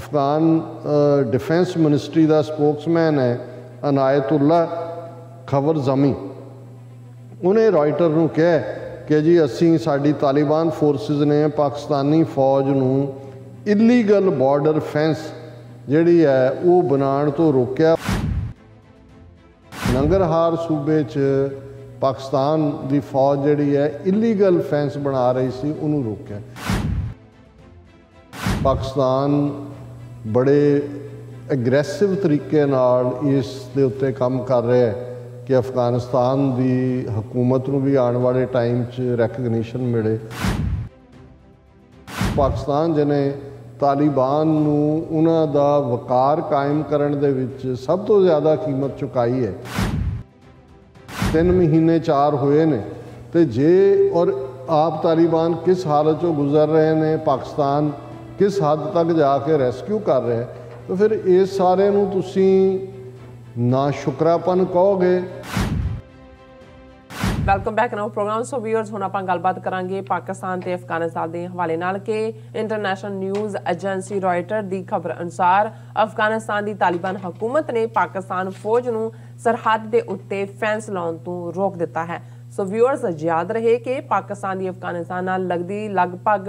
Afghan defence ministry का spokesman है अनायतुल्ला खबर जमी, उन्हें रॉयटर को कहा कि जी असी साड़ी तालिबान फोर्सिस ने पाकिस्तानी फौज नूं इलीगल बॉर्डर फेंस जिहड़ी है वो बनाने तो रोकया। नंगरहार सूबे च पाकिस्तान की फौज जिहड़ी है इलीगल फेंस बना रही सी, उन्होंने रोकया। पाकिस्तान बड़े एग्रैसिव तरीके नाल इस दे उत्ते काम कर रहा है कि अफगानिस्तान की हुकूमत नूं भी आने वाले टाइम च रैकगनीशन मिले। पाकिस्तान जिन्हें तालिबान नूं उन्हां दा वकार कायम करन दे विच सब तो ज़्यादा कीमत चुकाई है। 3 महीने 4 हुए ने ते जे और आप तालिबान किस हालत चों गुजर रहे हैं, पाकिस्तान किस हद तक जाके रेस्क्यू कर रहे हैं, तो फिर इस सारे नूं तुसीं ना शुक्रापन कहोगे। Welcome back now programme. So viewers हुण आपां गलबात करांगे पाकिस्तान ते अफगानिस्तान के हवाले नाल कि इंटरनेशनल न्यूज़ एजेंसी रॉयटर की खबर अनुसार अफगानिस्तान की तालिबान हुकूमत ने पाकिस्तान फौज नूं सरहद के उत्ते फैंस लाउण तों रोक दिता है। सो व्यूअर्स याद रहे कि पाकिस्तान की अफगानिस्तान नाल लगदी लगभग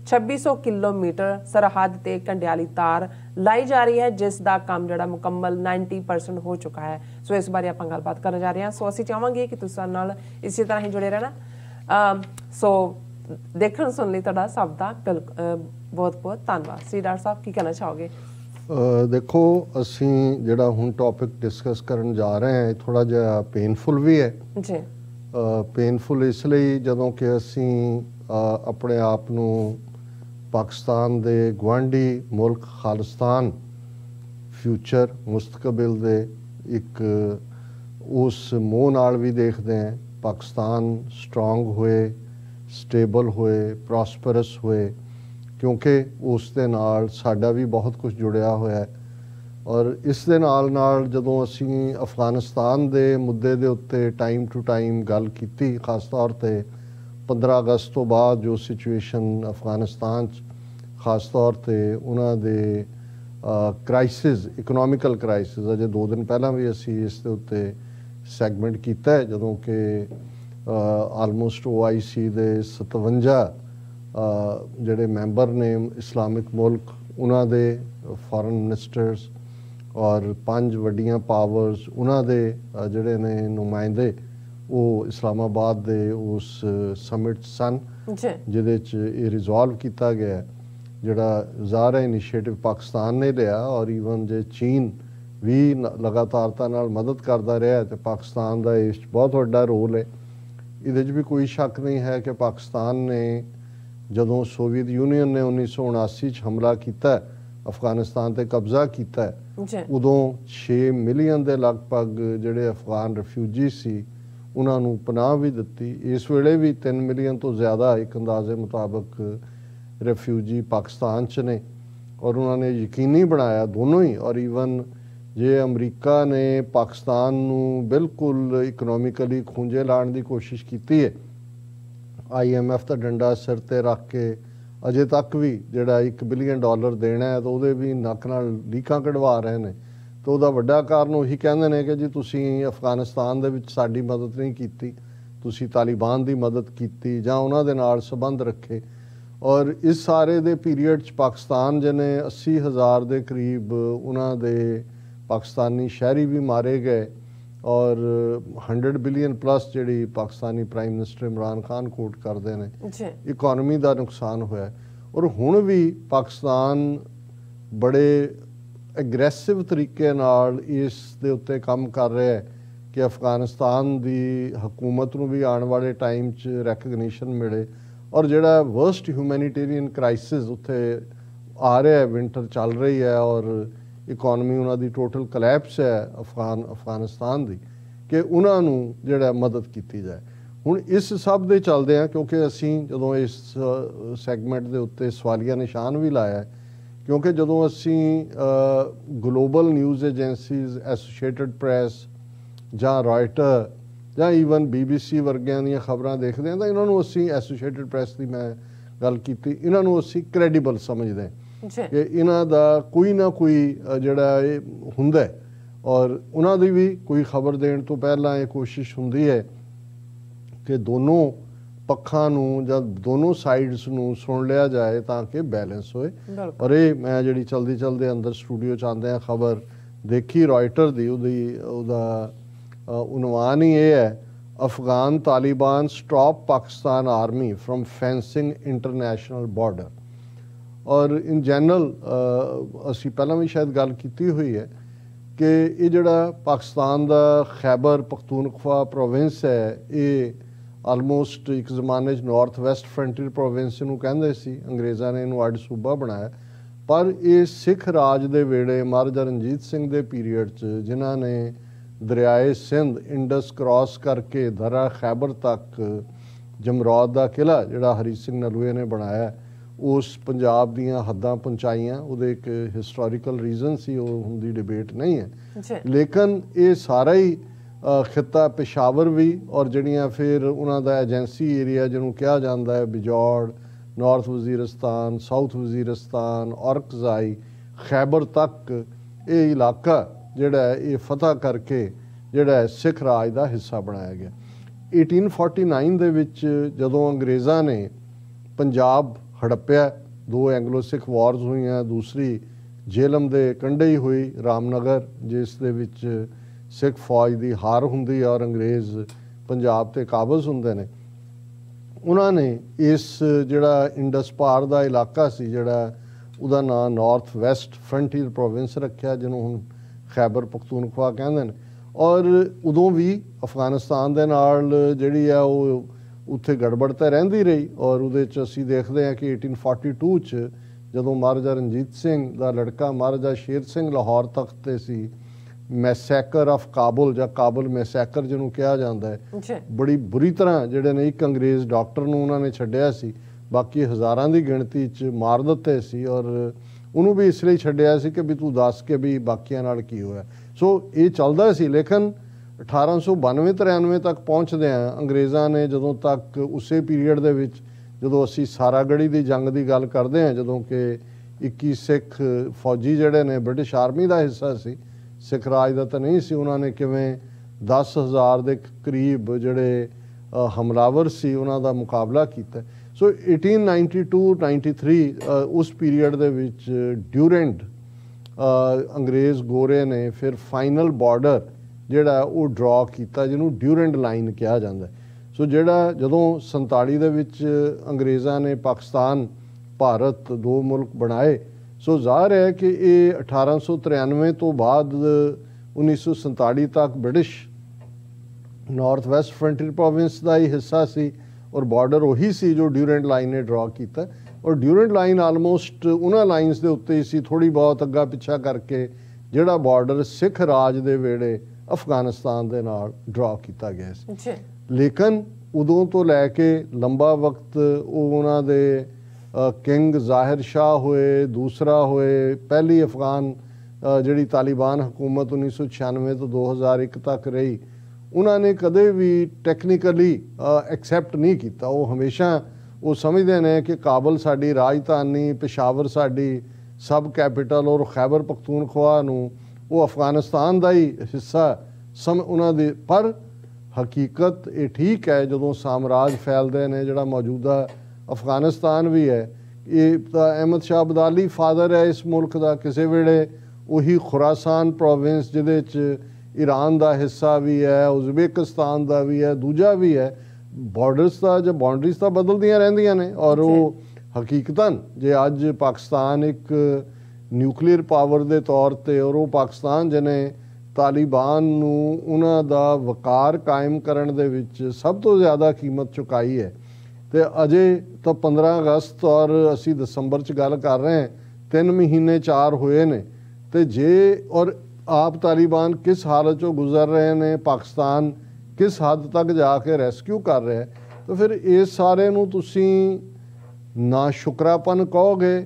2600 किलोमीटर सरहद ते कंडियाली तार लाई जा रही है, जिसका काम जिहड़ा मुकम्मल 90% हो चुका है। सो इस बारे आपां गलबात करन जा रहे हैं। सो असीं चाहांगे कि तुसां नाल इसी तरह ही जुड़े रहना। सो देखण सुन लई तुहाडा सब दा बहुत बहुत धन्नवाद। सी डॉक्टर साहब की कहना चाहोगे? देखो असीं जिहड़ा हुण टॉपिक डिस्कस करन जा रहे हैं थोड़ा जिहा पेनफुल भी है जी। पेनफुल इसलिए जदों कि असीं अपने आप नूं पाकिस्तान दे गुआंढी मुल्क खालिस्तान फ्यूचर मुस्तकबिल दे एक उस मोह नाल भी देखते हैं। पाकिस्तान स्ट्रोंग होए, स्टेबल होए, प्रॉस्परस होए, क्योंकि उस दे नाल साडा भी बहुत कुछ जुड़िया होया है। और इस दे नाल जदों असीं अफगानिस्तान दे मुद्दे दे उत्ते टाइम टू टाइम गल कीती, खास तौर ते 15 अगस्त तो बाद जो सिचुएशन अफगानिस्तान खास तौर पे उन्हां दे क्राइसिस इकनॉमिकल क्राइसिस अजे 2 दिन पहला भी असी इस दे उत्ते सैगमेंट किया है, जदों कि आलमोस्ट OIC दे 57 जिहड़े मैंबर ने इस्लामिक मुल्क उन्हां दे फॉरेन मिनिस्टर्स और 5 वड्डियां पावर्स उन्हां दे जिहड़े ने नुमाइंदे वो इस्लामाबाद दे उस समिट सन जिहदे च ये रिजॉल्व किया गया जिहड़ा ज़ाहिर इनिशिएटिव पाकिस्तान ने लिया। और ईवन जे चीन भी लगातारता नाल मदद करता रहा है तो पाकिस्तान का इस बहुत वड्डा रोल है। इहदे च भी कोई शक नहीं है कि पाकिस्तान ने जदों सोवियत यूनीयन ने 1979 च हमला किया अफगानिस्तान ते कब्जा किया, उदों 6 मिलियन के लगभग जिहड़े अफगान रिफ्यूजी सी उन्होंने पनाह भी दी। इस वेले भी 3 मिलियन तो ज़्यादा एक अंदाजे मुताबिक रिफ्यूजी पाकिस्तान च ने। और उन्होंने यकीनी बनाया दोनों ही, और ईवन जे अमरीका ने पाकिस्तान नूं बिल्कुल इकनॉमिकली खूंजे लाने की कोशिश की है, IMF का डंडा सिर ते रख के अजे तक भी जिहड़ा $1 बिलियन देना है तो वो भी नक नाल लीकां कढवा रहे हैं। तो उसका वड्डा कारण उही कहंदे ने कि जी तुसीं अफगानिस्तान दे विच साडी मदद नहीं कीती, तुसीं तालिबान की मदद की जां उन्हां दे नाल संबंध रखे। और इस सारे दे पीरीयड च पाकिस्तान जिन्हें 80,000 के करीब उन्हां दे पाकिस्तानी शहरी भी मारे गए और 100 बिलियन प्लस जिहड़ी Pakistani prime minister Imran Khan quote करते हैं इकॉनमी का नुकसान होया। और हुण भी पाकिस्तान बड़े एग्रैसिव तरीके नाल इस दे उत्ते काम कर रहा है कि अफगानिस्तान की हुकूमत नूं भी आने वाले टाइम च रैकगनीशन मिले। और जिहड़ा वर्स्ट ह्यूमैनिटेरियन क्राइसिस उत्थे आ रहा है, विंटर चल रही है और इकॉनमी उन्हां दी टोटल कलैप्स है अफगानिस्तान की, कि उन्हां नूं जिहड़ा मदद की जाए। हुण इस सब दे चलदे हैं, क्योंकि असीं जदों इस सैगमेंट दे उत्ते सवालिया निशान भी लाया है, क्योंकि जदों असीं global news agencies associated press जां रॉयटर ਜਾਂ ਈਵਨ BBC ਵਰਗਿਆਂ ਦੀਆਂ ਖਬਰਾਂ ਦੇਖਦੇ ਹਾਂ ਤਾਂ ਇਹਨਾਂ ਨੂੰ ਅਸੀਂ ਐਸੋਸੀਏਟਡ ਪ੍ਰੈਸ ਦੀ ਮੈਂ ਗੱਲ ਕੀਤੀ, ਇਹਨਾਂ ਨੂੰ ਅਸੀਂ ਕ੍ਰੈਡੀਬਲ ਸਮਝਦੇ ਹਾਂ। ਕਿ ਇਹਨਾਂ ਦਾ ਕੋਈ ਨਾ ਕੋਈ ਜਿਹੜਾ ਇਹ ਹੁੰਦਾ ਔਰ ਉਹਨਾਂ ਦੀ ਵੀ ਕੋਈ ਖਬਰ ਦੇਣ ਤੋਂ ਪਹਿਲਾਂ ਇਹ ਕੋਸ਼ਿਸ਼ ਹੁੰਦੀ ਹੈ ਕਿ ਦੋਨੋਂ ਪੱਖਾਂ ਨੂੰ ਜਾਂ ਦੋਨੋਂ ਸਾਈਡਸ ਨੂੰ ਸੁਣ ਲਿਆ ਜਾਏ ਤਾਂ ਕਿ ਬੈਲੈਂਸ ਹੋਏ। ਔਰ ਇਹ ਮੈਂ ਜਿਹੜੀ ਚਲਦੇ ਅੰਦਰ ਸਟੂਡੀਓ 'ਚ ਆਉਂਦੇ ਆ ਖਬਰ ਦੇਖੀ ਰॉयटर ਦੀ, ਉਹਦਾ ਉਨਵਾਨ ਹੀ ਇਹ ਹੈ, Afghan Taliban stop Pakistan army from fencing international border. ਔਰ ਇਨ ਜਨਰਲ ਅਸੀਂ ਪਹਿਲਾਂ ਵੀ ਸ਼ਾਇਦ ਗੱਲ ਕੀਤੀ ਹੋਈ ਹੈ ਕਿ ਇਹ ਜਿਹੜਾ ਪਾਕਿਸਤਾਨ ਦਾ ਖੈਬਰ ਪਖਤੂਨਖਵਾ ਪ੍ਰੋਵਿੰਸ ਹੈ, ਇਹ ਆਲਮੋਸਟ ਇੱਕ ਜ਼ਮਾਨੇ 'ਚ ਨਾਰਥ ਵੈਸਟ ਫਰੰਟੀਅਰ ਪ੍ਰੋਵਿੰਸ ਨੂੰ ਕਹਿੰਦੇ ਸੀ, ਅੰਗਰੇਜ਼ਾਂ ਨੇ ਇਹਨੂੰ ਅੱਡ ਸੂਬਾ ਬਣਾਇਆ। ਪਰ ਇਹ ਸਿੱਖ ਰਾਜ ਦੇ ਵੇਲੇ ਮਹਾਰਾਜਾ ਰਣਜੀਤ ਸਿੰਘ ਦੇ ਪੀਰੀਅਡ 'ਚ ਜਿਨ੍ਹਾਂ ਨੇ ਦਰਿਆਏ ਸਿੰਧ ਇੰਡਸ ਕ੍ਰਾਸ ਕਰਕੇ ਦਰਾ ਖੈਬਰ ਤੱਕ ਜਮਰੌਦ ਦਾ ਕਿਲ੍ਹਾ ਜਿਹੜਾ ਹਰੀ ਸਿੰਘ ਨਲੂਏ ਨੇ ਬਣਾਇਆ ਉਸ ਪੰਜਾਬ ਦੀਆਂ ਹੱਦਾਂ ਪਹੁੰਚਾਈਆਂ। ਉਹਦੇ ਇੱਕ ਹਿਸਟੋਰੀਕਲ ਰੀਜ਼ਨ ਸੀ, ਉਹ ਹੁੰਦੀ ਡਿਬੇਟ ਨਹੀਂ ਹੈ। ਲੇਕਿਨ ਇਹ ਸਾਰਾ ਹੀ ਖਿੱਤਾ ਪਿਸ਼ਾਵਰ ਵੀ ਔਰ ਜਿਹੜੀਆਂ ਫਿਰ ਉਹਨਾਂ ਦਾ ਏਜੰਸੀ ਏਰੀਆ ਜਿਹਨੂੰ ਕਿਹਾ ਜਾਂਦਾ ਹੈ ਬਿਜੌੜ, ਨਾਰਥ ਵਜ਼ੀਰਿਸਤਾਨ, ਸਾਊਥ ਵਜ਼ੀਰਿਸਤਾਨ, ਔਰਕਜ਼ਾਈ, ਖੈਬਰ ਤੱਕ ਇਹ ਇਲਾਕਾ ਜਿਹੜਾ ਇਹ ਫਤਹ ਕਰਕੇ ਜਿਹੜਾ ਸਿੱਖ ਰਾਜ ਦਾ ਹਿੱਸਾ ਬਣਾਇਆ ਗਿਆ। 1849 ਦੇ ਵਿੱਚ ਜਦੋਂ ਅੰਗਰੇਜ਼ਾਂ ਨੇ ਪੰਜਾਬ ਹੜੱਪਿਆ, 2 ਐਂਗਲੋ ਸਿੱਖ ਵਾਰਸ ਹੋਈਆਂ, ਦੂਸਰੀ ਜੇਹਲਮ ਦੇ ਕੰਢੇ ਹੀ ਹੋਈ ਰਾਮਨਗਰ, ਜਿਸ ਦੇ ਵਿੱਚ ਸਿੱਖ ਫੌਜ ਦੀ ਹਾਰ ਹੁੰਦੀ ਔਰ ਅੰਗਰੇਜ਼ ਪੰਜਾਬ ਤੇ ਕਾਬਜ਼ ਹੁੰਦੇ ਨੇ। ਉਹਨਾਂ ਨੇ ਇਸ ਜਿਹੜਾ ਇੰਡਸ ਪਾਰ ਦਾ ਇਲਾਕਾ ਸੀ ਜਿਹੜਾ ਉਹਦਾ ਨਾਂ ਨਾਰਥ ਵੈਸਟ ਫਰੰਟੀਅਰ ਪ੍ਰੋਵਿੰਸ ਰੱਖਿਆ, ਜਿਹਨੂੰ ਹੁਣ ਖੈਬਰ ਪਖਤੂਨਖਵਾ ਕਹਿੰਦੇ ਨੇ। ਔਰ ਉਦੋਂ ਵੀ ਅਫਗਾਨਿਸਤਾਨ ਦੇ ਨਾਲ ਜਿਹੜੀ ਆ ਉਹ ਉੱਥੇ ਗੜਬੜ ਤਾਂ ਰਹਿੰਦੀ ਰਹੀ। ਔਰ ਉਹਦੇ 'ਚ ਅਸੀਂ ਦੇਖਦੇ ਹਾਂ ਕਿ 1842 'ਚ ਜਦੋਂ ਮਹਾਰਾਜਾ ਰਣਜੀਤ ਸਿੰਘ ਦਾ ਲੜਕਾ ਮਹਾਰਾਜਾ ਸ਼ੇਰ ਸਿੰਘ ਲਾਹੌਰ ਤਖਤ 'ਤੇ ਸੀ, ਮੈਸੈਕਰ ਆਫ ਕਾਬੁਲ ਜਾਂ ਕਾਬੁਲ ਮੈਸੈਕਰ ਜਿਹਨੂੰ ਕਿਹਾ ਜਾਂਦਾ ਹੈ, ਬੜੀ ਬੁਰੀ ਤਰ੍ਹਾਂ ਜਿਹੜੇ ਨੇ ਇੱਕ ਅੰਗਰੇਜ਼ ਡਾਕਟਰ ਨੂੰ ਉਹਨਾਂ ਨੇ ਛੱਡਿਆ ਸੀ, ਬਾਕੀ ਹਜ਼ਾਰਾਂ ਦੀ ਗਿਣਤੀ 'ਚ ਮਾਰ ਦਿੱਤੇ ਸੀ। ਔਰ ਉਹਨੂੰ ਵੀ ਇਸ ਲਈ ਛੱਡਿਆ ਸੀ ਕਿ ਵੀ ਤੂੰ ਦੱਸ ਕੇ ਵੀ ਬਾਕੀਆਂ ਨਾਲ ਕੀ ਹੋਇਆ। ਸੋ ਇਹ ਚੱਲਦਾ ਸੀ। ਲੇਕਿਨ 1892-93 ਤੱਕ ਪਹੁੰਚਦੇ ਆ ਅੰਗਰੇਜ਼ਾਂ ਨੇ, ਜਦੋਂ ਤੱਕ ਉਸੇ ਪੀਰੀਅਡ ਦੇ ਵਿੱਚ ਜਦੋਂ ਅਸੀਂ ਸਾਰਾਗੜੀ ਦੀ ਜੰਗ ਦੀ ਗੱਲ ਕਰਦੇ ਹਾਂ, ਜਦੋਂ ਕਿ 21 ਸਿੱਖ ਫੌਜੀ ਜਿਹੜੇ ਨੇ ਬ੍ਰਿਟਿਸ਼ ਆਰਮੀ ਦਾ ਹਿੱਸਾ ਸੀ, ਸਿੱਖ ਰਾਜ ਦਾ ਤਾਂ ਨਹੀਂ ਸੀ, ਉਹਨਾਂ ਨੇ ਕਿਵੇਂ 10,000 ਦੇ ਕਰੀਬ ਜਿਹੜੇ ਹਮਲਾਵਰ ਸੀ ਉਹਨਾਂ ਦਾ ਮੁਕਾਬਲਾ ਕੀਤਾ। ਸੋ 1892-93 ਉਸ ਪੀਰੀਅਡ ਦੇ ਵਿੱਚ ਡਿਊਰੈਂਟ ਅੰਗਰੇਜ਼ ਗੋਰੇ ਨੇ ਫਿਰ ਫਾਈਨਲ ਬਾਰਡਰ ਜਿਹੜਾ ਉਹ ਡਰਾ ਕੀਤਾ, ਜਿਹਨੂੰ ਡਿਊਰੈਂਟ ਲਾਈਨ ਕਿਹਾ ਜਾਂਦਾ। ਸੋ ਜਿਹੜਾ ਜਦੋਂ 47 ਦੇ ਵਿੱਚ ਅੰਗਰੇਜ਼ਾਂ ਨੇ ਪਾਕਿਸਤਾਨ ਭਾਰਤ 2 ਮੁਲਕ ਬਣਾਏ, ਸੋ ਜ਼ਾਹਰ ਹੈ ਕਿ ਇਹ 1893 ਤੋਂ ਬਾਅਦ 1947 ਤੱਕ British North West Frontier Province ਦਾ ਹੀ ਹਿੱਸਾ ਸੀ ਔਰ ਬਾਰਡਰ ਉਹੀ ਸੀ ਜੋ ਡਿਊਰੈਂਟ ਲਾਈਨ ਨੇ ਡਰਾ ਕੀਤਾ। ਔਰ ਡਿਊਰੈਂਟ ਲਾਈਨ ਆਲਮੋਸਟ ਉਹਨਾਂ ਲਾਈਨਸ ਦੇ ਉੱਤੇ ਹੀ ਸੀ, ਥੋੜ੍ਹੀ ਬਹੁਤ ਅੱਗਾ ਪਿੱਛਾ ਕਰਕੇ ਜਿਹੜਾ ਬਾਰਡਰ ਸਿੱਖ ਰਾਜ ਦੇ ਵੇਲੇ ਅਫਗਾਨਿਸਤਾਨ ਦੇ ਨਾਲ ਡਰਾ ਕੀਤਾ ਗਿਆ ਸੀ। ਲੇਕਿਨ ਉਦੋਂ ਤੋਂ ਲੈ ਕੇ ਲੰਬਾ ਵਕਤ ਉਹ ਉਹਨਾਂ ਦੇ ਕਿੰਗ ਜ਼ਾਹਿਰ ਸ਼ਾਹ ਹੋਏ, ਦੂਸਰਾ ਹੋਏ, ਪਹਿਲੀ ਅਫਗਾਨ ਜਿਹੜੀ ਤਾਲਿਬਾਨ ਹਕੂਮਤ 1996 ਤੋਂ 2001 ਤੱਕ ਰਹੀ, ਉਹਨਾਂ ਨੇ ਕਦੇ ਵੀ ਟੈਕਨੀਕਲੀ ਐਕਸੈਪਟ ਨਹੀਂ ਕੀਤਾ। ਉਹ ਹਮੇਸ਼ਾ ਉਹ ਸਮਝਦੇ ਨੇ ਕਿ ਕਾਬਲ ਸਾਡੀ ਰਾਜਧਾਨੀ, ਪਿਸ਼ਾਵਰ ਸਾਡੀ ਸਬ ਕੈਪੀਟਲ ਔਰ ਖੈਬਰ ਪਖਤੂਨਖਵਾ ਨੂੰ ਉਹ ਅਫਗਾਨਿਸਤਾਨ ਦਾ ਹੀ ਹਿੱਸਾ ਉਹਨਾਂ ਦੇ। ਪਰ ਹਕੀਕਤ ਇਹ ਠੀਕ ਹੈ, ਜਦੋਂ ਸਾਮਰਾਜ ਫੈਲਦੇ ਨੇ, ਜਿਹੜਾ ਮੌਜੂਦਾ ਅਫਗਾਨਿਸਤਾਨ ਵੀ ਹੈ, ਇਹ ਤਾਂ ਅਹਿਮਦ ਸ਼ਾਹ ਅਬਦਾਲੀ ਫਾਦਰ ਹੈ ਇਸ ਮੁਲਕ ਦਾ। ਕਿਸੇ ਵੇਲੇ ਉਹੀ ਖੁਰਾਸਾਨ ਪ੍ਰੋਵਿੰਸ ਜਿਹਦੇ 'ਚ ਈਰਾਨ ਦਾ ਹਿੱਸਾ ਵੀ ਹੈ, ਉਜ਼ਬੇਕਿਸਤਾਨ ਦਾ ਵੀ ਹੈ, ਦੂਜਾ ਵੀ ਹੈ। ਬਾਰਡਰਸ ਦਾ ਜਾਂ ਬਾਉਂਡਰੀਜ਼ ਤਾਂ ਬਦਲਦੀਆਂ ਰਹਿੰਦੀਆਂ ਨੇ। ਔਰ ਉਹ ਹਕੀਕਤਨ ਜੇ ਅੱਜ ਪਾਕਿਸਤਾਨ ਇੱਕ ਨਿਊਕਲੀਅਰ ਪਾਵਰ ਦੇ ਤੌਰ 'ਤੇ ਔਰ ਉਹ ਪਾਕਿਸਤਾਨ ਜਿਹਨੇ ਤਾਲਿਬਾਨ ਨੂੰ ਉਹਨਾਂ ਦਾ ਵਕਾਰ ਕਾਇਮ ਕਰਨ ਦੇ ਵਿੱਚ ਸਭ ਤੋਂ ਜ਼ਿਆਦਾ ਕੀਮਤ ਚੁਕਾਈ ਹੈ, ਅਤੇ ਅਜੇ ਤਾਂ 15 ਅਗਸਤ ਔਰ ਅਸੀਂ ਦਸੰਬਰ 'ਚ ਗੱਲ ਕਰ ਰਹੇ ਹਾਂ, 3 ਮਹੀਨੇ 4 ਹੋਏ ਨੇ। ਅਤੇ ਜੇ ਔਰ ਆਪ ਤਾਲਿਬਾਨ ਕਿਸ ਹਾਲਤ 'ਚੋਂ ਗੁਜ਼ਰ ਰਹੇ ਨੇ, ਪਾਕਿਸਤਾਨ ਕਿਸ ਹੱਦ ਤੱਕ ਜਾ ਕੇ ਰੈਸਕਿਊ ਕਰ ਰਿਹਾ, ਤਾਂ ਫਿਰ ਇਸ ਸਾਰੇ ਨੂੰ ਤੁਸੀਂ ਨਾ ਸ਼ੁਕਰਾਪਨ ਕਹੋਗੇ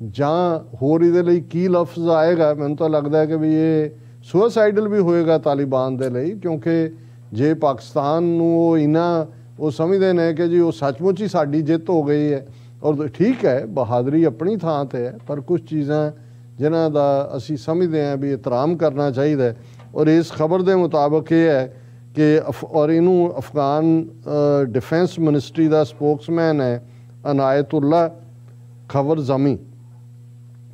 ਜਾਂ ਹੋਰ ਇਹਦੇ ਲਈ ਕੀ ਲਫ਼ਜ਼ ਆਏਗਾ। ਮੈਨੂੰ ਤਾਂ ਲੱਗਦਾ ਹੈ ਕਿ ਵੀ ਇਹ ਸੁਸਾਈਡਲ ਵੀ ਹੋਏਗਾ ਤਾਲਿਬਾਨ ਦੇ ਲਈ, ਕਿਉਂਕਿ ਜੇ ਪਾਕਿਸਤਾਨ ਨੂੰ ਉਹ ਇੰਨਾ ਉਹ ਸਮਝਦੇ ਨੇ ਕਿ ਜੀ ਉਹ ਸੱਚਮੁੱਚ ਹੀ ਸਾਡੀ ਜਿੱਤ ਹੋ ਗਈ ਹੈ ਔਰ ਠੀਕ ਹੈ, ਬਹਾਦਰੀ ਆਪਣੀ ਥਾਂ ਤੇ ਹੈ, ਪਰ ਕੁਝ ਚੀਜ਼ਾਂ ਜਿਨ੍ਹਾਂ ਦਾ ਅਸੀਂ ਸਮਝਦੇ ਹਾਂ ਵੀ ਇਤਰਾਮ ਕਰਨਾ ਚਾਹੀਦਾ ਹੈ। ਔਰ ਇਸ ਖਬਰ ਦੇ ਮੁਤਾਬਕ ਇਹ ਹੈ ਕਿ ਔਰ ਇਹਨੂੰ ਅਫਗਾਨ ਡਿਫੈਂਸ ਮਿਨਿਸਟਰੀ ਦਾ ਸਪੋਕਸਮੈਨ ਹੈ ਅਨਾਇਤੁੱਲਾ ਖਬਰ ਜ਼ਮੀ,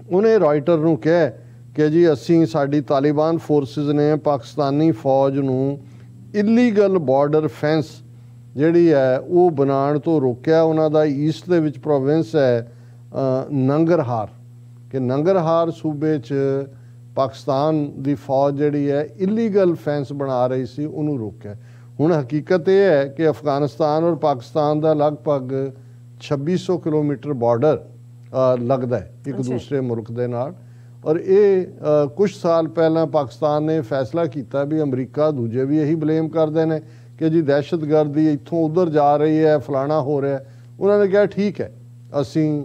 ਉਹਨੇ ਰਾਇਟਰ ਨੂੰ ਕਿਹਾ ਕਿ ਜੀ ਅਸੀਂ ਸਾਡੀ ਤਾਲਿਬਾਨ ਫੋਰਸਿਸ ਨੇ ਪਾਕਿਸਤਾਨੀ ਫੌਜ ਨੂੰ ਇਲੀਗਲ ਬਾਰਡਰ ਫੈਂਸ ਜਿਹੜੀ ਹੈ ਉਹ ਬਣਾਉਣ ਤੋਂ ਰੋਕਿਆ। ਉਹਨਾਂ ਦਾ ਈਸਟ ਦੇ ਵਿੱਚ ਪ੍ਰੋਵਿੰਸ ਹੈ ਨੰਗਰਹਾਰ, ਕਿ ਨੰਗਰਹਾਰ ਸੂਬੇ 'ਚ ਪਾਕਿਸਤਾਨ ਦੀ ਫੌਜ ਜਿਹੜੀ ਹੈ ਇਲੀਗਲ ਫੈਂਸ ਬਣਾ ਰਹੀ ਸੀ, ਉਹਨੂੰ ਰੋਕਿਆ। ਹੁਣ ਹਕੀਕਤ ਇਹ ਹੈ ਕਿ ਅਫਗਾਨਿਸਤਾਨ ਔਰ ਪਾਕਿਸਤਾਨ ਦਾ ਲਗਭਗ 2600 ਕਿਲੋਮੀਟਰ ਬਾਰਡਰ ਲੱਗਦਾ ਹੈ ਇੱਕ ਦੂਸਰੇ ਮੁਲਕ ਦੇ ਨਾਲ। ਔਰ ਇਹ ਕੁਝ ਸਾਲ ਪਹਿਲਾਂ ਪਾਕਿਸਤਾਨ ਨੇ ਫੈਸਲਾ ਕੀਤਾ ਵੀ ਅਮਰੀਕਾ ਦੂਜੇ ਵੀ ਇਹੀ ਬਲੇਮ ਕਰਦੇ ਨੇ ਕਿ ਜੀ ਦਹਿਸ਼ਤਗਰਦੀ ਇੱਥੋਂ ਉੱਧਰ ਜਾ ਰਹੀ ਹੈ, ਫਲਾਣਾ ਹੋ ਰਿਹਾ। ਉਹਨਾਂ ਨੇ ਕਿਹਾ ਠੀਕ ਹੈ, ਅਸੀਂ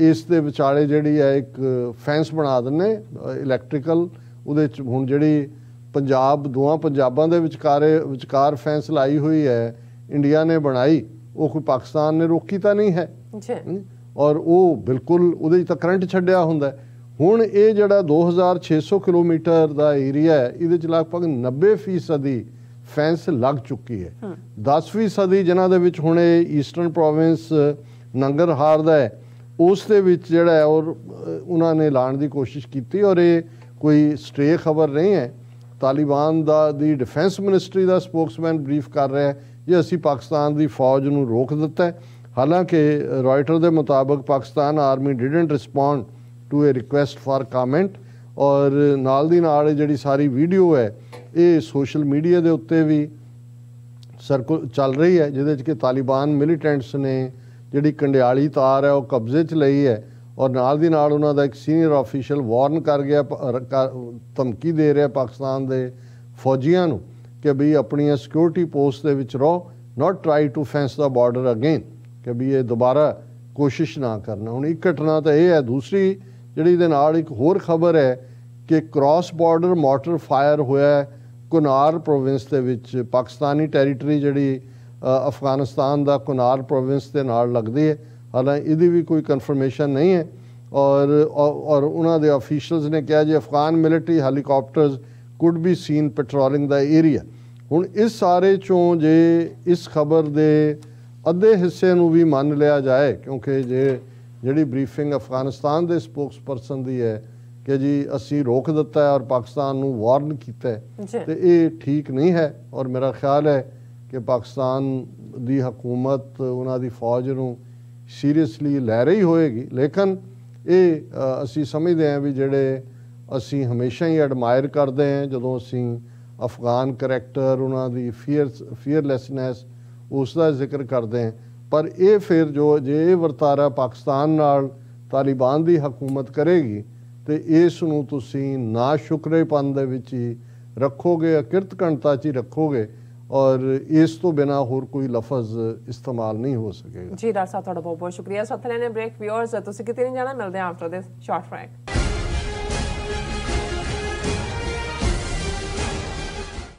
ਇਸ ਦੇ ਵਿਚਾਲੇ ਜਿਹੜੀ ਹੈ ਇੱਕ ਫੈਂਸ ਬਣਾ ਦਿੰਦੇ ਇਲੈਕਟ੍ਰੀਕਲ। ਉਹਦੇ 'ਚ ਹੁਣ ਜਿਹੜੀ ਦੋਵਾਂ ਪੰਜਾਬਾਂ ਦੇ ਵਿਚਕਾਰ ਫੈਂਸ ਲਾਈ ਹੋਈ ਹੈ ਇੰਡੀਆ ਨੇ ਬਣਾਈ, ਉਹ ਕੋਈ ਪਾਕਿਸਤਾਨ ਨੇ ਰੋਕੀ ਤਾਂ ਨਹੀਂ ਹੈ, ਔਰ ਉਹ ਬਿਲਕੁਲ ਉਹਦੇ 'ਚ ਤਾਂ ਕਰੰਟ ਛੱਡਿਆ ਹੁੰਦਾ। ਹੁਣ ਇਹ ਜਿਹੜਾ 2600 ਕਿਲੋਮੀਟਰ ਦਾ ਏਰੀਆ ਹੈ, ਇਹਦੇ 'ਚ ਲਗਭਗ 90% ਫੈਂਸ ਲੱਗ ਚੁੱਕੀ ਹੈ। 10% ਜਿਨ੍ਹਾਂ ਦੇ ਵਿੱਚ ਹੁਣ ਇਹ ਈਸਟਰਨ ਪ੍ਰੋਵਿੰਸ ਨੰਗਰਹਾਰ ਦਾ ਹੈ, ਉਸ ਦੇ ਵਿੱਚ ਜਿਹੜਾ ਹੈ ਔਰ ਉਹਨਾਂ ਨੇ ਲਾਉਣ ਦੀ ਕੋਸ਼ਿਸ਼ ਕੀਤੀ। ਔਰ ਇਹ ਕੋਈ ਸਟੇ ਖਬਰ ਨਹੀਂ ਹੈ। ਤਾਲਿਬਾਨ ਦੀ ਡਿਫੈਂਸ ਮਿਨਿਸਟਰੀ ਦਾ ਸਪੋਕਸਮੈਨ ਬਰੀਫ ਕਰ ਰਿਹਾ ਹੈ ਜੇ ਅਸੀਂ ਪਾਕਿਸਤਾਨ ਦੀ ਫੌਜ ਨੂੰ ਰੋਕ ਦਿੱਤਾ ਹੈ। ਹਾਲਾਂਕਿ ਰਾਇਟਰ ਦੇ ਮੁਤਾਬਕ Pakistan army didn't respond to a request for comment. ਔਰ ਨਾਲ ਦੀ ਨਾਲ ਜਿਹੜੀ ਸਾਰੀ ਵੀਡੀਓ ਹੈ ਇਹ ਸੋਸ਼ਲ ਮੀਡੀਆ ਦੇ ਉੱਤੇ ਵੀ ਚੱਲ ਰਹੀ ਹੈ, ਜਿਹਦੇ 'ਚ ਕਿ ਤਾਲਿਬਾਨ ਮਿਲੀਟੈਂਟਸ ਨੇ ਜਿਹੜੀ ਕੰਡਿਆਲੀ ਤਾਰ ਹੈ ਉਹ ਕਬਜ਼ੇ 'ਚ ਲਈ ਹੈ। ਔਰ ਨਾਲ ਦੀ ਨਾਲ ਉਹਨਾਂ ਦਾ ਇੱਕ ਸੀਨੀਅਰ ਆਫੀਸ਼ੀਅਲ ਵਾਰਨ ਕਰ ਗਿਆ, ਧਮਕੀ ਦੇ ਰਿਹਾ ਪਾਕਿਸਤਾਨ ਦੇ ਫੌਜੀਆਂ ਨੂੰ ਕਿ ਵੀ ਆਪਣੀਆਂ ਸਿਕਿਉਰਿਟੀ ਪੋਸਟ ਦੇ ਵਿੱਚ ਰਹੋ, ਨਾਟ ਟਰਾਈ ਟੂ ਫੈਂਸ ਦਾ ਬਾਰਡਰ ਅਗੇਨ, ਕਿ ਵੀ ਇਹ ਦੁਬਾਰਾ ਕੋਸ਼ਿਸ਼ ਨਾ ਕਰਨਾ। ਹੁਣ ਇੱਕ ਘਟਨਾ ਤਾਂ ਇਹ ਹੈ। ਦੂਸਰੀ ਜਿਹੜੀ ਦੇ ਨਾਲ ਇੱਕ ਹੋਰ ਖਬਰ ਹੈ ਕਿ ਕ੍ਰਾਸ ਬਾਰਡਰ ਮੋਰਟਰ ਫਾਇਰ ਹੋਇਆ ਕੁਨਾਰ ਪ੍ਰੋਵਿੰਸ ਦੇ ਵਿੱਚ। ਪਾਕਿਸਤਾਨੀ ਟੈਰੀਟਰੀ ਜਿਹੜੀ ਅਫਗਾਨਿਸਤਾਨ ਦਾ ਕੁਨਾਰ ਪ੍ਰੋਵਿੰਸ ਦੇ ਨਾਲ ਲੱਗਦੀ ਹੈ, ਹਾਲਾਂਕਿ ਇਹਦੀ ਵੀ ਕੋਈ ਕਨਫਰਮੇਸ਼ਨ ਨਹੀਂ ਹੈ। ਔਰ ਉਹਨਾਂ ਦੇ ਅਫੀਸ਼ੀਅਲਸ ਨੇ ਕਿਹਾ ਜੀ Afghan military helicopters could be seen patrolling ਦਾ ਏਰੀਆ। ਹੁਣ ਇਸ ਸਾਰੇ 'ਚੋਂ ਜੇ ਇਸ ਖਬਰ ਦੇ ਅੱਧੇ ਹਿੱਸੇ ਨੂੰ ਵੀ ਮੰਨ ਲਿਆ ਜਾਏ, ਕਿਉਂਕਿ ਜਿਹੜੀ ਬਰੀਫਿੰਗ ਅਫਗਾਨਿਸਤਾਨ ਦੇ ਸਪੋਕਸਪਰਸਨ ਦੀ ਹੈ ਕਿ ਜੀ ਅਸੀਂ ਰੋਕ ਦਿੱਤਾ ਹੈ ਔਰ ਪਾਕਿਸਤਾਨ ਨੂੰ ਵਾਰਨ ਕੀਤਾ ਹੈ, ਤੇ ਇਹ ਠੀਕ ਨਹੀਂ ਹੈ। ਔਰ ਮੇਰਾ ਖਿਆਲ ਹੈ ਕਿ ਪਾਕਿਸਤਾਨ ਦੀ ਹਕੂਮਤ ਉਹਨਾਂ ਦੀ ਫੌਜ ਨੂੰ ਸੀਰੀਅਸਲੀ ਲੈ ਰਹੀ ਹੋਏਗੀ। ਲੇਕਿਨ ਇਹ ਅਸੀਂ ਸਮਝਦੇ ਹਾਂ ਵੀ ਜਿਹੜੇ ਅਸੀਂ ਹਮੇਸ਼ਾ ਹੀ ਐਡਮਾਇਰ ਕਰਦੇ ਹਾਂ ਜਦੋਂ ਅਸੀਂ ਅਫਗਾਨ ਕਰੈਕਟਰ, ਉਹਨਾਂ ਦੀ ਫੀਅਰਲੈਸਨੈਸ, ਉਸ ਦਾ ਜ਼ਿਕਰ ਕਰਦੇ ਹਾਂ। ਪਰ ਇਹ ਫਿਰ ਜੇ ਇਹ ਵਰਤਾਰਾ ਪਾਕਿਸਤਾਨ ਨਾਲ ਤਾਲਿਬਾਨ ਦੀ ਹਕੂਮਤ ਕਰੇਗੀ ਤੇ ਇਸ ਨੂੰ ਤੁਸੀਂ ਨਾ ਸ਼ੁਕਰੇਪਨ ਦੇ ਵਿੱਚ ਹੀ ਰੱਖੋਗੇ, ਅਕਿਰਤਕਣਤਾ 'ਚ ਹੀ ਰੱਖੋਗੇ, ਔਰ ਇਸ ਤੋਂ ਬਿਨਾ ਹੋਰ ਕੋਈ ਲਫ਼ਜ਼ ਇਸਤੇਮਾਲ ਨਹੀਂ ਹੋ ਸਕੇਗਾ। ਜੀ ਡਾਕਟਰ ਸਾਹਿਬ, ਤੁਹਾਡਾ ਬਹੁਤ ਬਹੁਤ ਸ਼ੁਕਰੀਆ। ਸਾਥ ਲੈਣੇ ਬ੍ਰੇਕ। ਵਿਊਅਰਸ ਤੁਸੀਂ ਕਿਤੇ ਨਹੀਂ ਜਾਣਾ, ਮਿਲਦੇ ਹਾਂ ਆਫਟਰ ਦਿਸ ਸ਼ਾਰਟ ਬ੍ਰੇਕ।